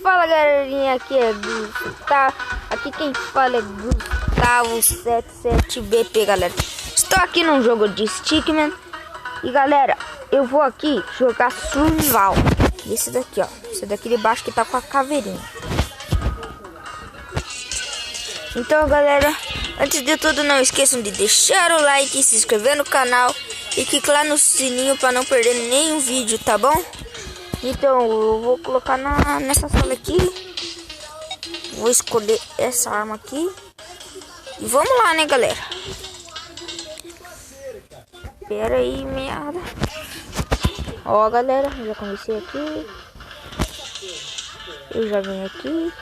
Fala galerinha, aqui é Gustavo. Aqui quem fala é Gustavo 77BP, galera. Estou aqui num jogo de Stickman. E galera, eu vou aqui jogar Survival. Esse daqui, ó. Esse daqui de baixo que tá com a caveirinha. Então galera, antes de tudo, não esqueçam de deixar o like, se inscrever no canal e clicar no sininho para não perder nenhum vídeo, tá bom? Então eu vou colocar nessa sala aqui. Vou escolher essa arma aqui. E vamos lá, né, galera? Pera aí, meada. Ó, galera, já comecei aqui. Eu já vim aqui.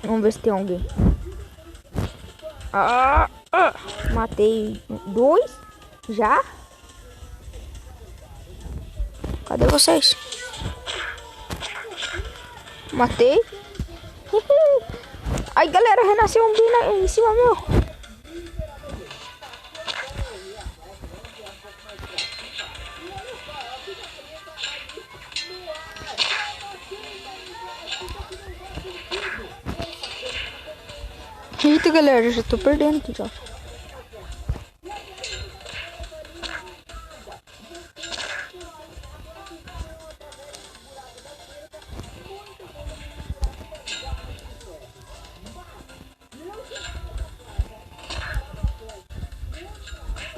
Vamos ver se tem alguém. Matei 2 já. Cadê vocês? Matei. Ai, galera, renasceu um bem em cima meu. Eita, galera, já tô perdendo aqui já.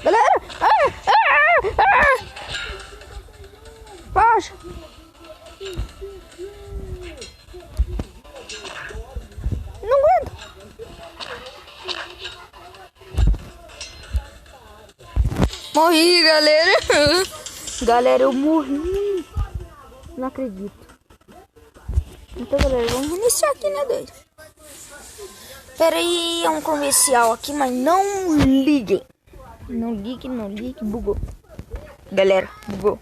Galera! Baixa! Não aguento! Morri, galera! Galera, eu morri! Não acredito. Então, galera, vamos iniciar aqui, né, doido? Pera aí, é um comercial aqui, mas não liguem. Não ligue, bugou. Galera, bugou.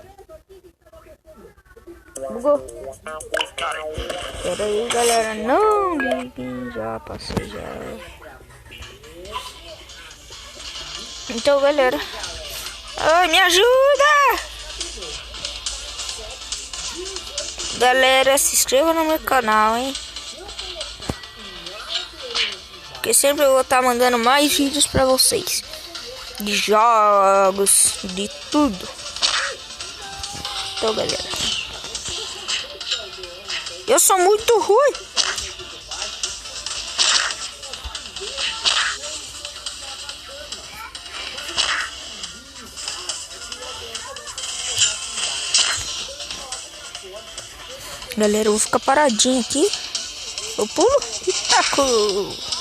Pera aí, galera, não liguem. Já passei, já. Então, galera. Ai, me ajuda! Galera, se inscreva no meu canal, hein? Porque sempre eu vou estar mandando mais vídeos pra vocês. De jogos, de tudo. Então, galera, eu sou muito ruim. Galera, eu vou ficar paradinho aqui. Eu pulo e taco.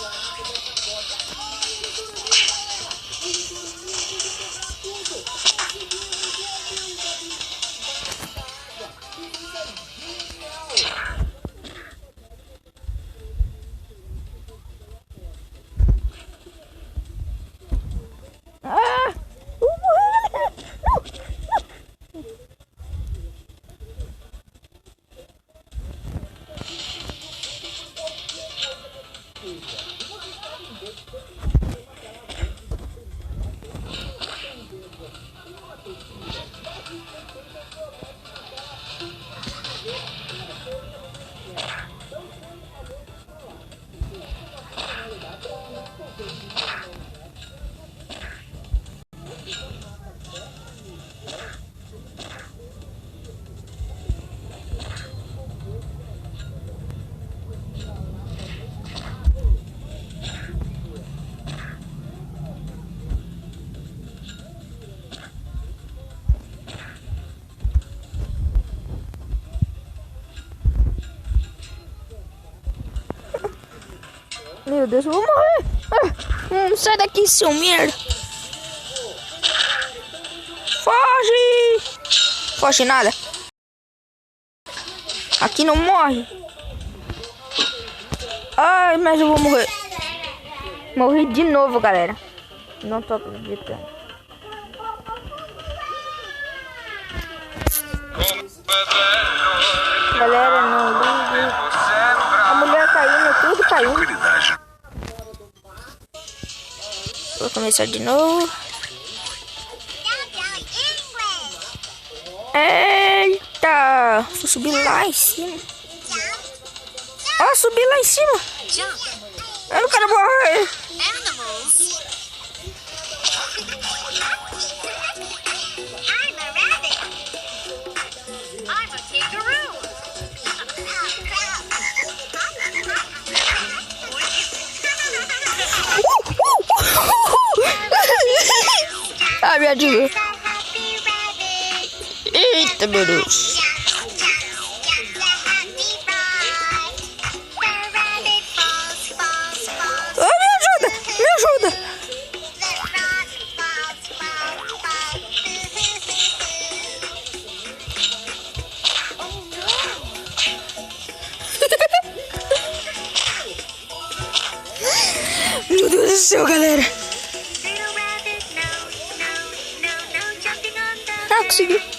Meu Deus, eu vou morrer. Sai daqui, seu merda. Foge. Foge nada. Aqui não morre. Ai, mas eu vou morrer. Morri de novo, galera. Não tô acreditando. Galera, não ligue. A mulher caindo, tudo caindo. Vou começar de novo. Eita! galera. Vou subir lá em cima. Ó, subi lá em cima. Eu não quero morrer. Ah, me ajuda. Eita, meu Deus. Oh, me ajuda, me ajuda. Meu Deus do céu, galera. Ah, consegui.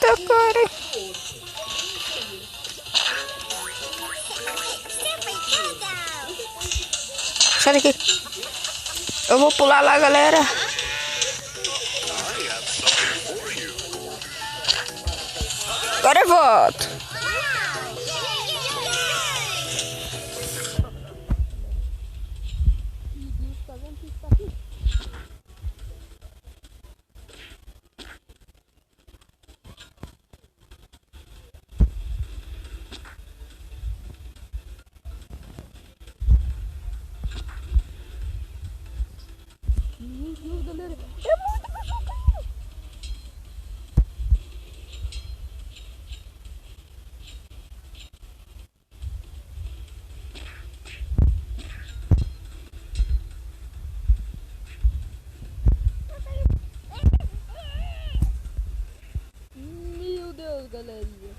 Tá, cara. Sai daqui. Eu vou pular lá, galera. Agora eu volto. Galera, é muito machucado. Meu Deus, galerinha.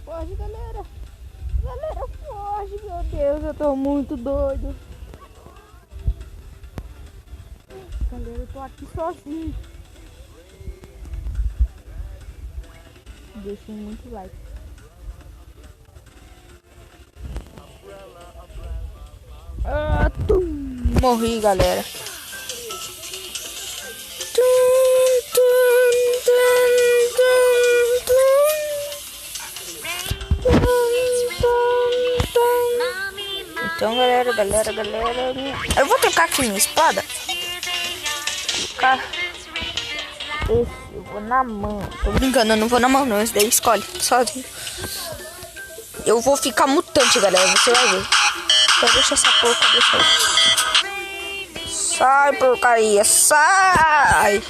Foge, galera. Galera, foge, meu Deus. Eu tô muito doido. Galera, eu tô aqui sozinho. Deixem muito like. Ah, morri, galera. Então, galera, eu vou trocar aqui minha espada. Colocar esse, eu vou na mão. Tô brincando, eu não vou na mão não, esse daí escolhe, sozinho. Eu vou ficar mutante, galera, você vai ver. Então deixa essa porca, deixa aí. Sai, porcaria, sai!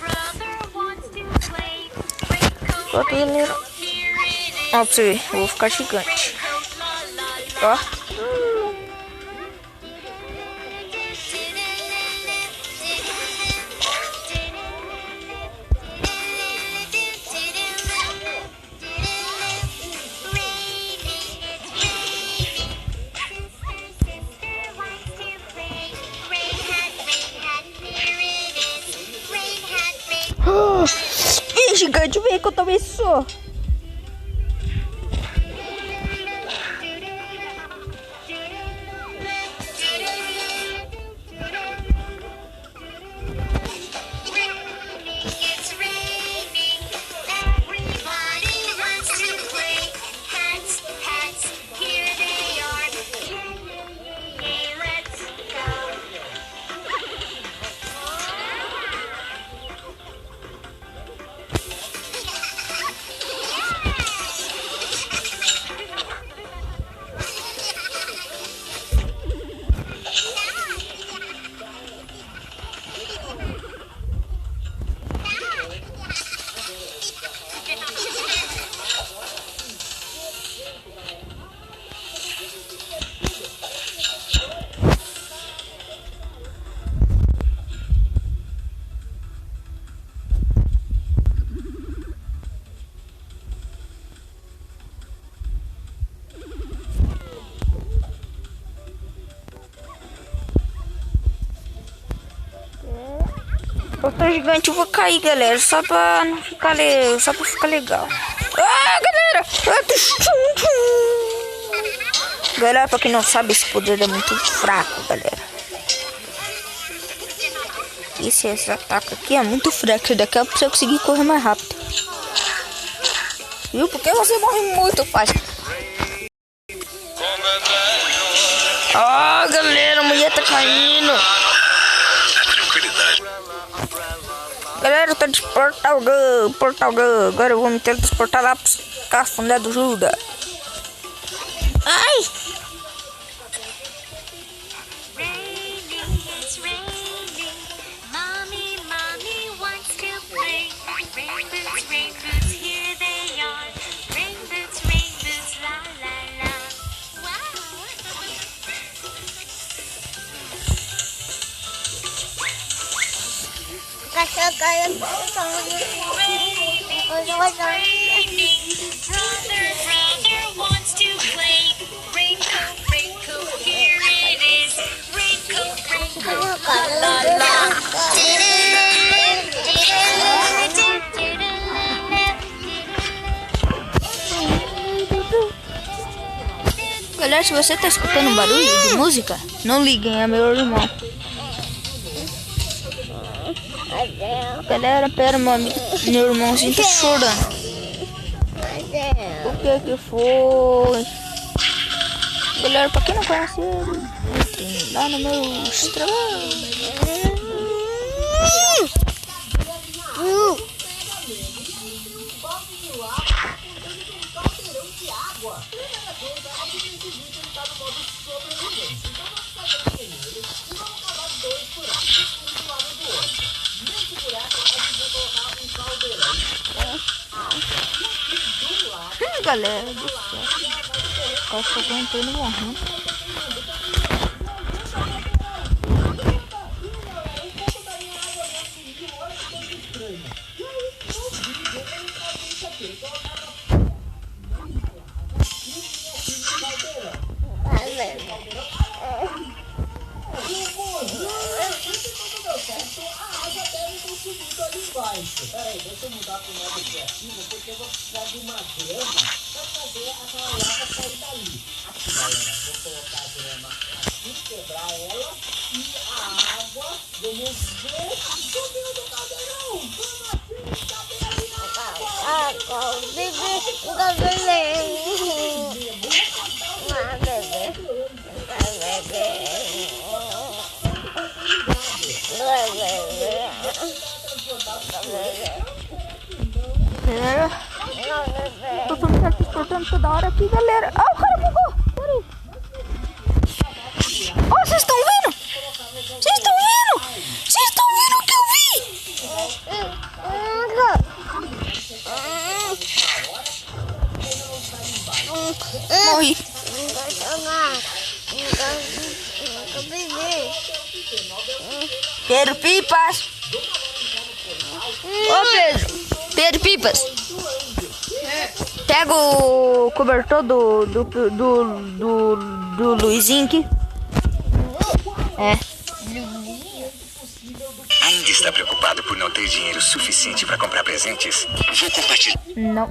Pronto, galera. Ó, pra você ver, eu vou ficar gigante. Ó. Ih, gigante, vem que eu também sou. Portão gigante, eu vou cair, galera. Só pra não ficar só pra ficar legal. Ah, galera! Galera, pra quem não sabe, esse poder é muito fraco, galera. Esse ataque aqui é muito fraco. Daqui a pouco você conseguir correr mais rápido. Viu? Porque você morre muito fácil. Ah, galera, a mulher tá caindo. Galera, eu tô de Portal Gun. Agora eu vou me teletransportar lá pros cafundé do Judas. Ai! Galera, se você tá escutando barulho de música, não liguem, é meu irmão. Galera, pera, meu irmãozinho tá chorando. O que foi? Galera, pra quem não conhece ele, tem lá no meu Instagram. Galera do céu, acho que eu tô entrando morrendo. Peraí, deixa eu mudar pro modo criativo, porque eu vou precisar de uma grama pra fazer aquela lava sair dali. Aqui, galera, vou colocar a grama aqui, quebrar ela e a água, vamos ver. Subiu do caldeirão! Como assim? Cadê ali na água? Galera, eu tô me transportando toda hora aqui, galera. Ah, o cara bugou. Peraí. Oh, vocês estão vendo? Vocês estão vendo? Vocês estão vendo o que eu vi? Morri. Pedro Pipas. Ô, Pedro Pipas. Pega o cobertor do Luizinho aqui. É. Ainda está preocupado por não ter dinheiro suficiente para comprar presentes? Vou compartilhar. Não.